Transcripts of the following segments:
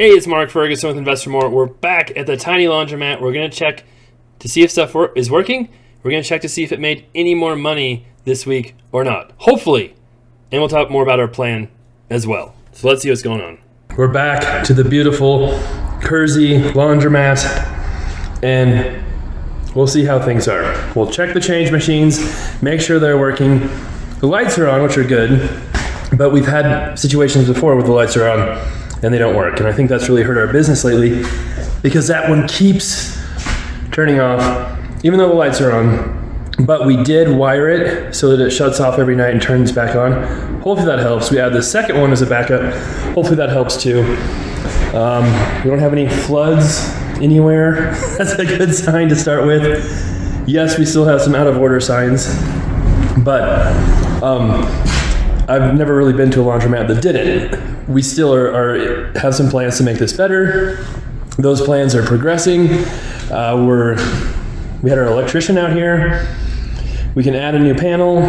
Hey, it's Mark Ferguson with Investor More. We're back at the tiny laundromat. We're going to check to see if stuff is working. We're going to check to see if it made any more money this week or not. Hopefully. And we'll talk more about our plan as well. So let's see what's going on. We're back to the beautiful Kersey laundromat, and we'll see how things are. We'll check the change machines, make sure they're working. The lights are on, which are good, but we've had situations before where the lights are on and they don't work. And I think that's really hurt our business lately because that one keeps turning off, even though the lights are on. But we did wire it so that it shuts off every night and turns back on. Hopefully that helps. We add the second one as a backup. Hopefully that helps too. We don't have any floods anywhere. That's a good sign to start with. Yes, we still have some out of order signs, but I've never really been to a laundromat that didn't. We still have some plans to make this better. Those plans are progressing. We had our electrician out here. We can add a new panel,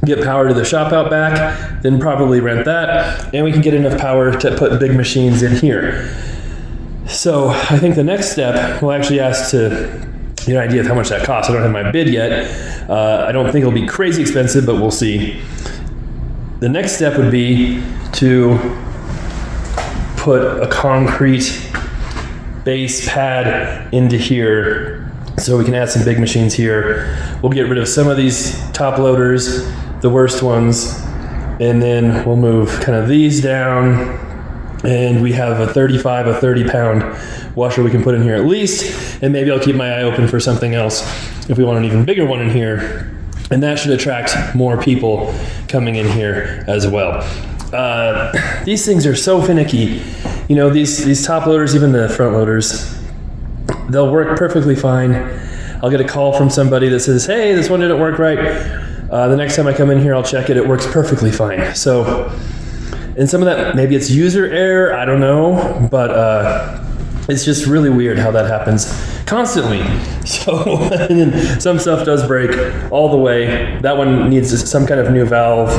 get power to the shop out back, then probably rent that, and we can get enough power to put big machines in here. So I think the next step, we'll actually ask to get an idea of how much that costs. I don't have my bid yet. I don't think it'll be crazy expensive, but we'll see. The next step would be to put a concrete base pad into here so we can add some big machines here. We'll get rid of some of these top loaders, the worst ones, and then we'll move kind of these down, and we have a 30 pound washer we can put in here at least, and maybe I'll keep my eye open for something else if we want an even bigger one in here. And that should attract more people coming in here as well. These things are so finicky. You know, these top loaders, even the front loaders, they'll work perfectly fine. I'll get a call from somebody that says, hey, this one didn't work right. The next time I come in here, I'll check it. It works perfectly fine. So, and some of that, maybe it's user error, I don't know, but it's just really weird how that happens constantly. So, and then some stuff does break all the way. That one needs some kind of new valve.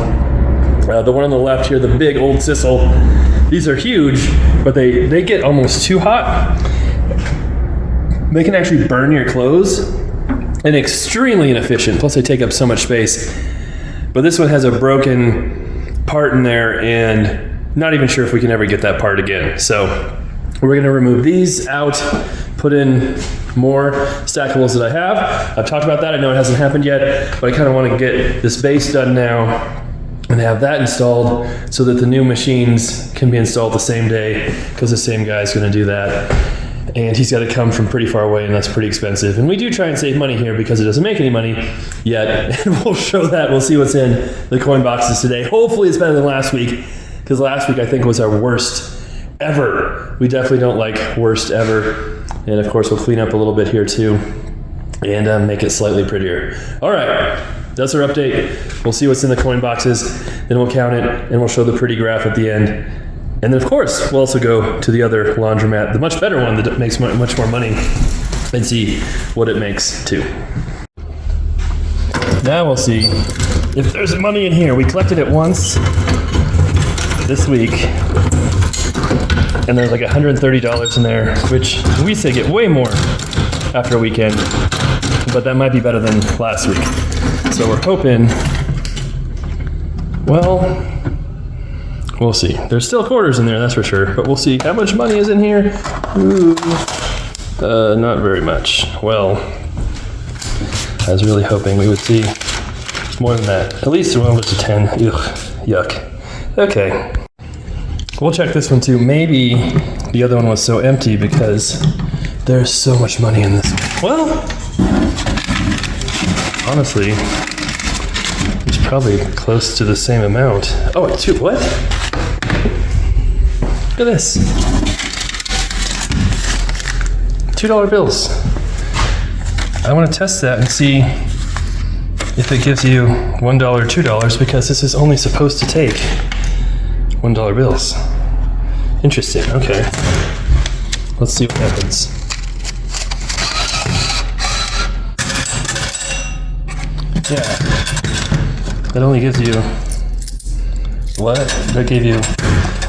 The one on the left here, the big old sisal, these are huge, but they get almost too hot. They can actually burn your clothes, and extremely inefficient. Plus they take up so much space. But this one has a broken part in there, and not even sure if we can ever get that part again. So we're gonna remove these out, put in more stackables that I have. I've talked about that. I know it hasn't happened yet, but I kind of want to get this base done now and have that installed so that the new machines can be installed the same day, because the same guy's going to do that. And he's got to come from pretty far away, and that's pretty expensive. And we do try and save money here because it doesn't make any money yet. And we'll show that. We'll see what's in the coin boxes today. Hopefully it's better than last week, because last week I think was our worst ever. We definitely don't like worst ever. And of course we'll clean up a little bit here too and make it slightly prettier. All right, that's our update. We'll see what's in the coin boxes, then we'll count it, and we'll show the pretty graph at the end. And then of course we'll also go to the other laundromat, the much better one that makes much more money, and see what it makes too. Now we'll see if there's money in here. We collected it once this week, and there's like $130 in there, which we say get way more after a weekend, but that might be better than last week. So we're hoping, well, we'll see. There's still quarters in there, that's for sure, but we'll see how much money is in here. Ooh, not very much. Well, I was really hoping we would see more than that. At least one was a 10. Ugh, yuck. Okay. We'll check this one too. Maybe the other one was so empty because there's so much money in this one. Well, honestly, it's probably close to the same amount. Oh, what? Look at this. $2 bills. I want to test that and see if it gives you $1, $2, because this is only supposed to take $1 bills. Interesting, okay. Let's see what happens. Yeah. That only gives you... What? That gave you...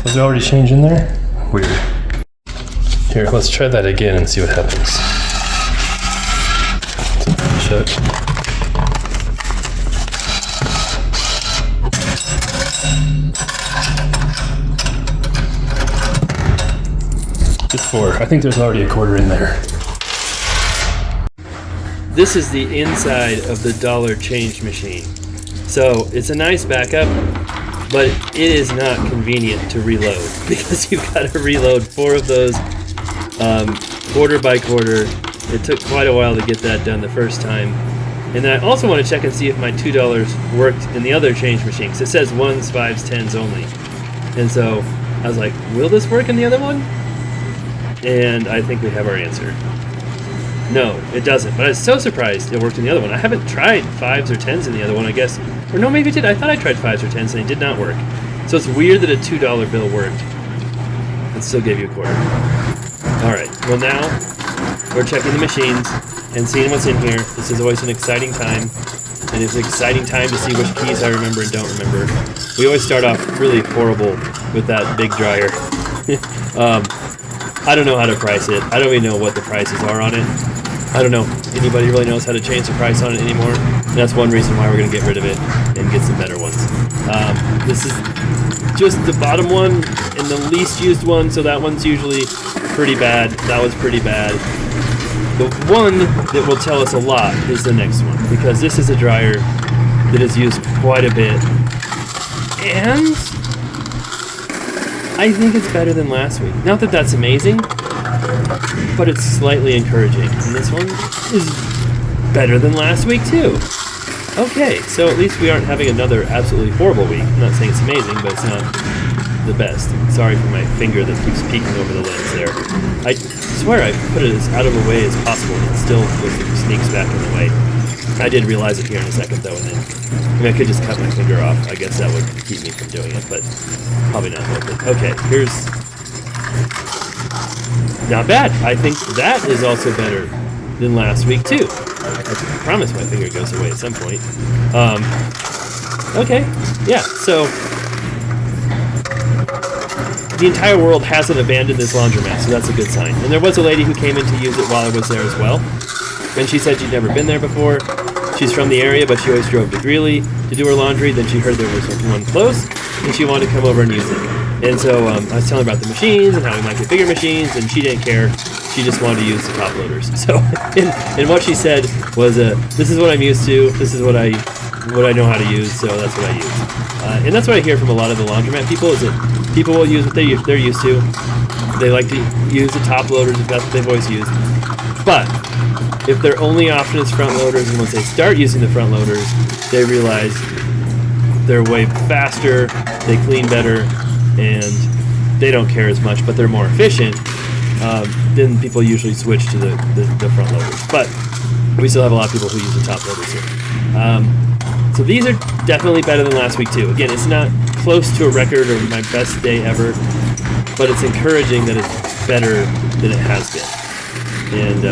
Was it already changed in there? Weird. Here, let's try that again and see what happens. Shut. Just 4. I think there's already a quarter in there. This is the inside of the dollar change machine. So it's a nice backup, but it is not convenient to reload because you've got to reload 4 of those quarter by quarter. It took quite a while to get that done the first time. And then I also want to check and see if my $2 worked in the other change machine, because it says 1s, 5s, 10s only. And so I was like, will this work in the other one? And I think we have our answer. No, it doesn't. But I was so surprised it worked in the other one. I haven't tried 5s or 10s in the other one, I guess. Or no, maybe it did. I thought I tried 5s or 10s and it did not work. So it's weird that a $2 bill worked and still gave you a quarter. Alright, well now we're checking the machines and seeing what's in here. This is always an exciting time. And it's an exciting time to see which keys I remember and don't remember. We always start off really horrible with that big dryer. I don't know how to price it. I don't even know what the prices are on it. I don't know if anybody really knows how to change the price on it anymore. And that's one reason why we're going to get rid of it and get some better ones. This is just the bottom one and the least used one, so that one's usually pretty bad. That was pretty bad. The one that will tell us a lot is the next one, because this is a dryer that is used quite a bit. And I think it's better than last week. Not that that's amazing, but it's slightly encouraging. And this one is better than last week too. Okay, so at least we aren't having another absolutely horrible week. I'm not saying it's amazing, but it's not the best. Sorry for my finger that keeps peeking over the lens there. I swear I put it as out of the way as possible, and it still sneaks back in the way. I did realize it here in a second though, and then I could just cut my finger off. I guess that would keep me from doing it, but probably not worth it. Okay, here's... Not bad. I think that is also better than last week too. I promise my finger goes away at some point. Okay, yeah, so the entire world hasn't abandoned this laundromat, so that's a good sign. And there was a lady who came in to use it while I was there as well, and she said she'd never been there before. She's from the area, but she always drove to Greeley to do her laundry. Then she heard there was one close, and she wanted to come over and use it. And so I was telling her about the machines and how we might get bigger machines, and she didn't care. She just wanted to use the top loaders. So, and what she said was, "This is what I'm used to. This is what I know how to use. So that's what I use." And that's what I hear from a lot of the laundromat people, is that people will use what they're used to. They like to use the top loaders if that's what they've always used. But if their only option is front loaders, and once they start using the front loaders, they realize they're way faster, they clean better, and they don't care as much, but they're more efficient, then people usually switch to the front loaders. But we still have a lot of people who use the top loaders here. So these are definitely better than last week too. Again, it's not close to a record or my best day ever, but it's encouraging that it's better than it has been. And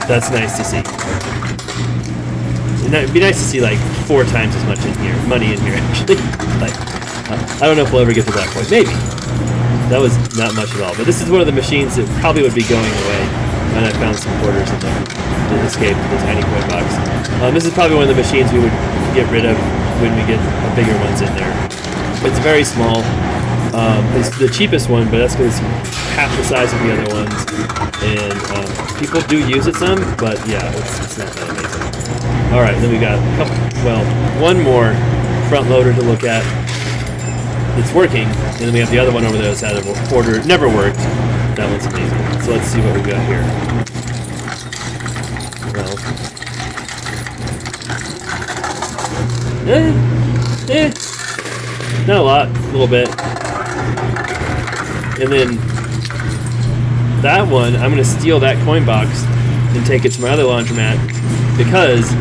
that's nice to see. And it'd be nice to see like 4 times as much money in here actually. Like, I don't know if we'll ever get to that point. Maybe. That was not much at all. But this is one of the machines that probably would be going away. And I found some quarters in there to escape the tiny coin box. This is probably one of the machines we would get rid of when we get bigger ones in there. It's very small. It's the cheapest one, but that's because it's half the size of the other ones. And people do use it some, but yeah, it's not that amazing. Alright, then we got one more front loader to look at. It's working, and then we have the other one over there that's out of order. It never worked. That one's amazing. So let's see what we've got here. Well, not a lot, a little bit. And then that one, I'm going to steal that coin box and take it to my other laundromat because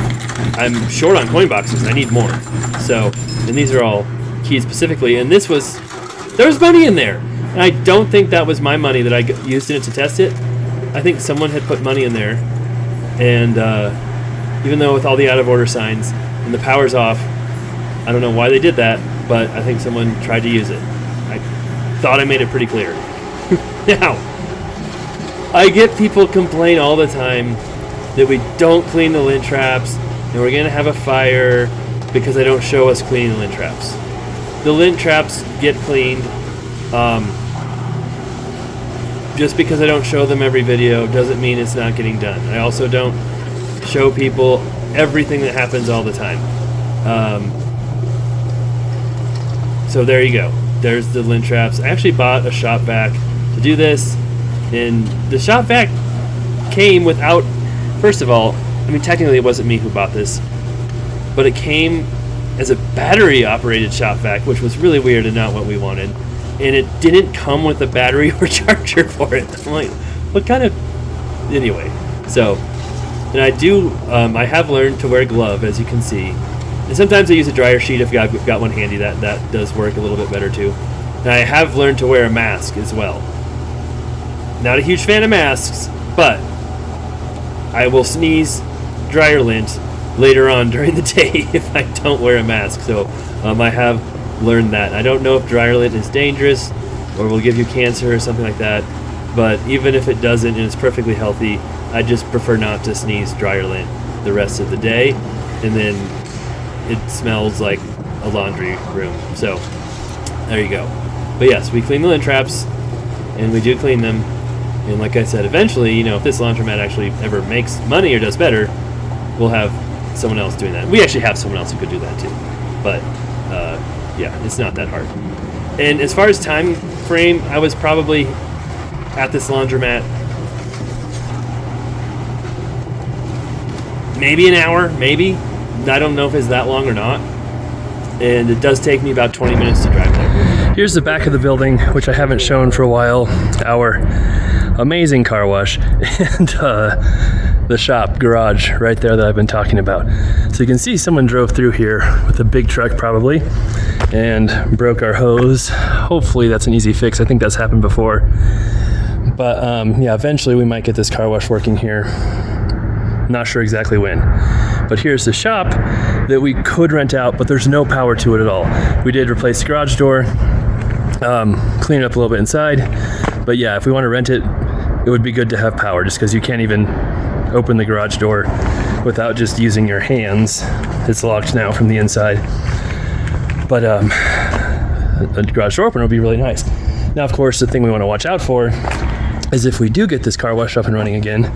I'm short on coin boxes. I need more. So, and these are all keys specifically, and there was money in there. And I don't think that was my money that I used in it to test it. I think someone had put money in there, and even though with all the out of order signs and the power's off, I don't know why they did that, but I think someone tried to use it. I thought I made it pretty clear. Now, I get people complain all the time that we don't clean the lint traps and we're gonna have a fire because they don't show us cleaning the lint traps. The lint traps get cleaned. Just because I don't show them every video doesn't mean it's not getting done. I also don't show people everything that happens all the time. So there you go. There's the lint traps. I actually bought a shop vac to do this, and the shop vac came without, first of all, I mean technically it wasn't me who bought this, but it came as a battery operated shop vac, which was really weird and not what we wanted. And it didn't come with a battery or charger for it. I'm like, what kind of, anyway. So, and I have learned to wear a glove, as you can see. And sometimes I use a dryer sheet if I've got one handy. That does work a little bit better too. And I have learned to wear a mask as well. Not a huge fan of masks, but I will sneeze dryer lint later on during the day if I don't wear a mask. So I have learned that. I don't know if dryer lint is dangerous or will give you cancer or something like that, but even if it doesn't and it's perfectly healthy, I just prefer not to sneeze dryer lint the rest of the day, and then it smells like a laundry room. So there you go. But yes, we clean the lint traps, and we do clean them, and like I said, eventually, you know, if this laundromat actually ever makes money or does better, we'll have someone else doing that. We actually have someone else who could do that too, but yeah, it's not that hard. And as far as time frame, I was probably at this laundromat maybe an hour, maybe. I don't know if it's that long or not. And it does take me about 20 minutes to drive there. Here's the back of the building, which I haven't shown for a while. Our amazing car wash and the shop garage right there that I've been talking about. So you can see someone drove through here with a big truck probably and broke our hose. Hopefully that's an easy fix. I think that's happened before. But yeah, eventually we might get this car wash working here. Not sure exactly when. But here's the shop that we could rent out, but there's no power to it at all. We did replace the garage door, clean it up a little bit inside. But yeah, if we want to rent it, it would be good to have power, just because you can't even open the garage door without just using your hands. It's locked now from the inside. But a garage door opener would be really nice. Now, of course, the thing we want to watch out for is if we do get this car wash up and running again,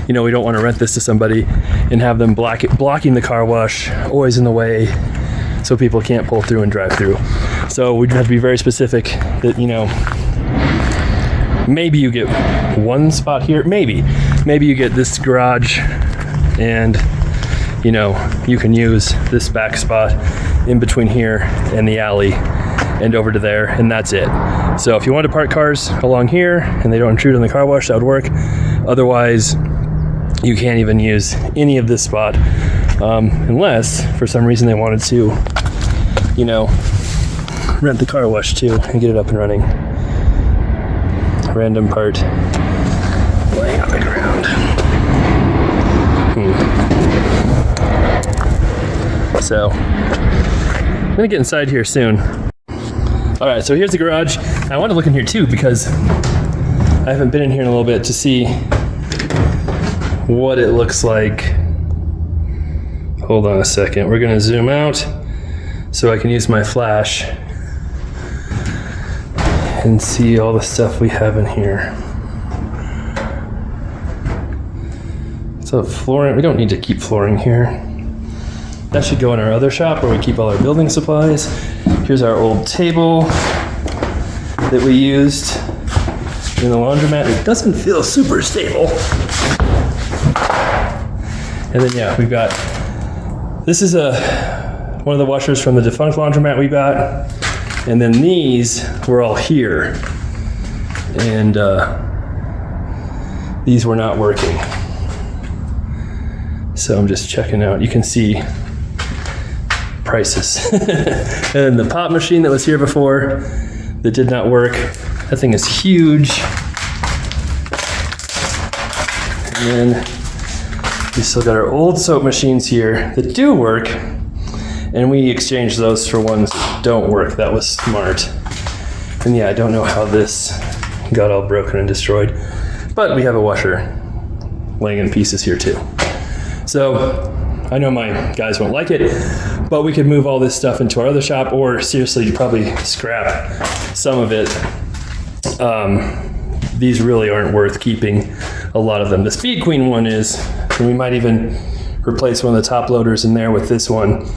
you know, we don't want to rent this to somebody and have them blocking the car wash, always in the way, so people can't pull through and drive through. So we'd have to be very specific that, you know, maybe you get one spot here, maybe you get this garage and, you know, you can use this back spot in between here and the alley and over to there, and that's it. So if you want to park cars along here and they don't intrude on the car wash, that would work. Otherwise, you can't even use any of this spot unless for some reason they wanted to, you know, rent the car wash too and get it up and running. Random part laying on the ground. So I'm gonna get inside here soon. All right, so here's the garage. I want to look in here too because I haven't been in here in a little bit to see what it looks like. Hold on a second. We're gonna zoom out so I can use my flash and see all the stuff we have in here. So flooring, we don't need to keep flooring here. That should go in our other shop where we keep all our building supplies. Here's our old table that we used in the laundromat. It doesn't feel super stable. And then yeah, we've got, this is one of the washers from the defunct laundromat we got. And then these were all here. And these were not working. So I'm just checking out. You can see prices. And the pop machine that was here before that did not work. That thing is huge. And then we still got our old soap machines here that do work. And we exchanged those for ones that don't work. That was smart. And yeah, I don't know how this got all broken and destroyed. But we have a washer laying in pieces here too. So I know my guys won't like it, but we could move all this stuff into our other shop, or seriously probably scrap some of it. These really aren't worth keeping, a lot of them. The Speed Queen one is, and we might even replace one of the top loaders in there with this one,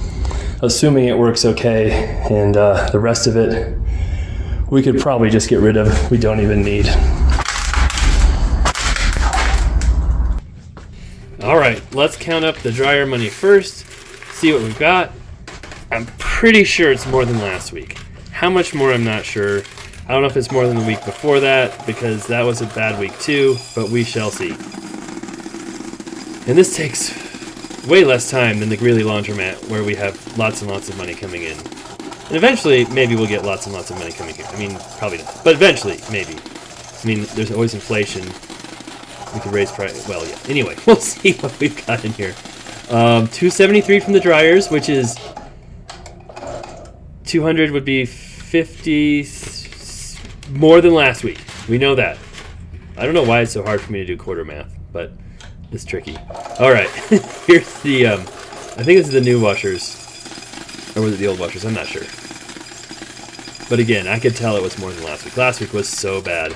assuming it works okay, and the rest of it we could probably just get rid of. We don't even need. All right, let's count up the dryer money first, see what we've got. I'm pretty sure it's more than last week. How much more, I'm not sure. I don't know if it's more than the week before that, because that was a bad week too, but we shall see. And this takes way less time than the Greeley Laundromat, where we have lots and lots of money coming in. And eventually, maybe we'll get lots and lots of money coming in. I mean, probably not, but eventually, maybe. I mean, there's always inflation. We could raise price. Well, yeah. Anyway, we'll see what we've got in here. $273 from the dryers, which is $200 would be 50 more than last week. We know that. I don't know why it's so hard for me to do quarter math, but it's tricky. All right, here's the. I think this is the new washers, or was it the old washers? I'm not sure. But again, I could tell it was more than last week. Last week was so bad.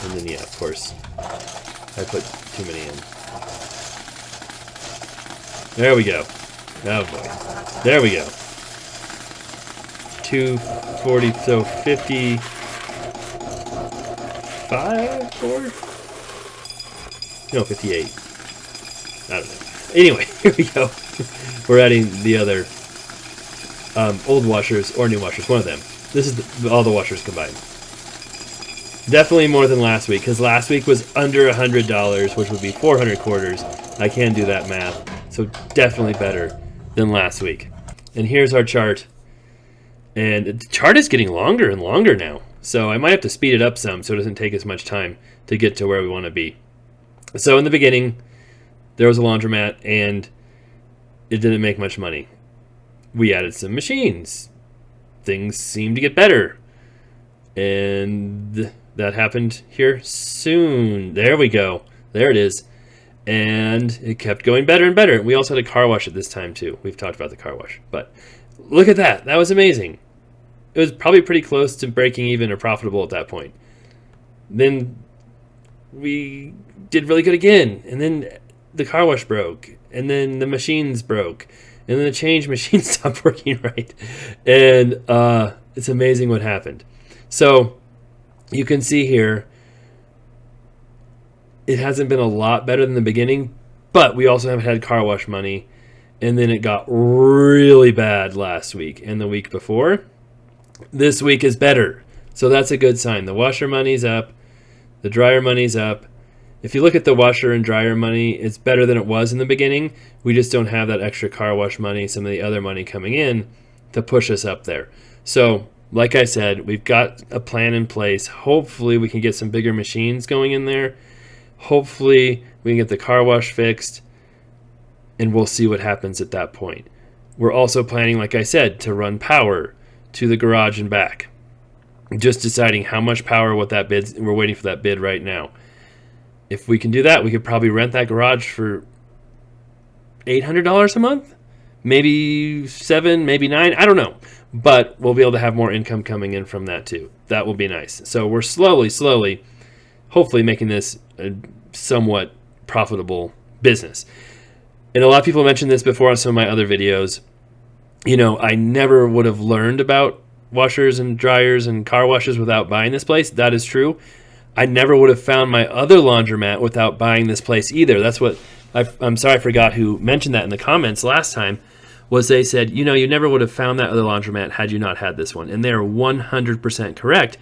And then, yeah, of course, I put too many in. There we go. Oh, boy. There we go. 240, so 55, or? No, 58. I don't know. Anyway, here we go. We're adding the other old washers or new washers, one of them. This is all the washers combined. Definitely more than last week, because last week was under $100, which would be 400 quarters. I can do that math, so definitely better than last week. And here's our chart. And the chart is getting longer and longer now, so I might have to speed it up some so it doesn't take as much time to get to where we want to be. So in the beginning, there was a laundromat, and it didn't make much money. We added some machines. Things seemed to get better. And that happened here soon. There we go. There it is. And it kept going better and better. We also had a car wash at this time, too. We've talked about the car wash. But look at that. That was amazing. It was probably pretty close to breaking even or profitable at that point. Then we did really good again. And then the car wash broke. And then the machines broke. And then the change machine stopped working right. And it's amazing what happened. So you can see here, it hasn't been a lot better than the beginning, but we also haven't had car wash money. And then it got really bad last week and the week before. This week is better. So that's a good sign. The washer money's up. The dryer money's up. If you look at the washer and dryer money, it's better than it was in the beginning. We just don't have that extra car wash money, some of the other money coming in to push us up there. So, like I said, we've got a plan in place. Hopefully we can get some bigger machines going in there. Hopefully we can get the car wash fixed, and we'll see what happens at that point. We're also planning, like I said, to run power to the garage and back. Just deciding how much power, what that bid. We're waiting for that bid right now. If we can do that, we could probably rent that garage for $800 a month, maybe $7, maybe $9. I don't know, but we'll be able to have more income coming in from that too. That will be nice. So we're slowly, hopefully making this a somewhat profitable business. And a lot of people mentioned this before on some of my other videos. You know, I never would have learned about washers and dryers and car washes without buying this place. That is true. I never would have found my other laundromat without buying this place either. That's what I'm sorry, I forgot who mentioned that in the comments last time. Was they said, you know, you never would have found that other laundromat had you not had this one. And they're 100% correct,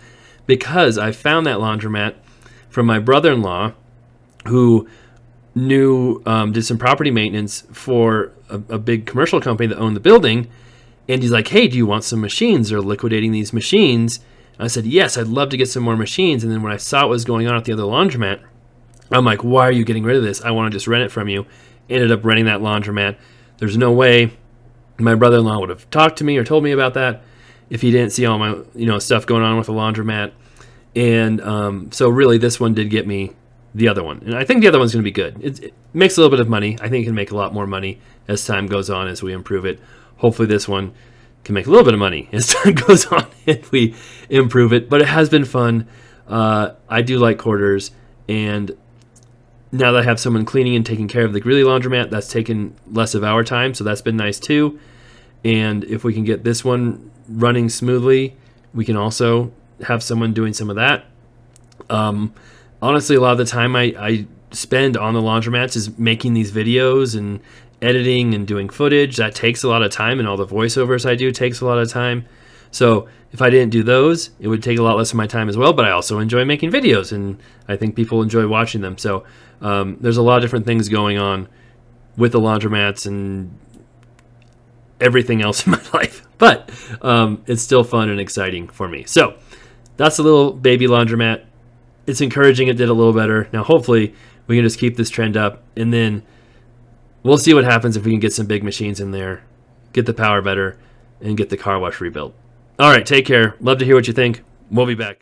because I found that laundromat from my brother-in-law, who did some property maintenance for a big commercial company that owned the building. And he's like, hey, do you want some machines? They're liquidating these machines. And I said, yes, I'd love to get some more machines. And then when I saw what was going on at the other laundromat, I'm like, why are you getting rid of this? I want to just rent it from you. Ended up renting that laundromat. There's no way my brother-in-law would have talked to me or told me about that if he didn't see all my stuff going on with the laundromat. And so really this one did get me the other one. And I think the other one's going to be good. It makes a little bit of money. I think it can make a lot more money as time goes on, as we improve it. Hopefully this one can make a little bit of money as time goes on if we improve it. But it has been fun. I do like quarters. And now that I have someone cleaning and taking care of the Greeley laundromat, that's taken less of our time. So that's been nice too. And if we can get this one running smoothly, we can also have someone doing some of that. Honestly, a lot of the time I spend on the laundromats is making these videos and editing and doing footage. That takes a lot of time, and all the voiceovers I do takes a lot of time. So if I didn't do those, it would take a lot less of my time as well, but I also enjoy making videos, and I think people enjoy watching them. So there's a lot of different things going on with the laundromats and everything else in my life. But it's still fun and exciting for me. So that's a little baby laundromat. It's encouraging it did a little better. Now hopefully we can just keep this trend up, and then we'll see what happens if we can get some big machines in there, get the power better, and get the car wash rebuilt. All right, take care. Love to hear what you think. We'll be back.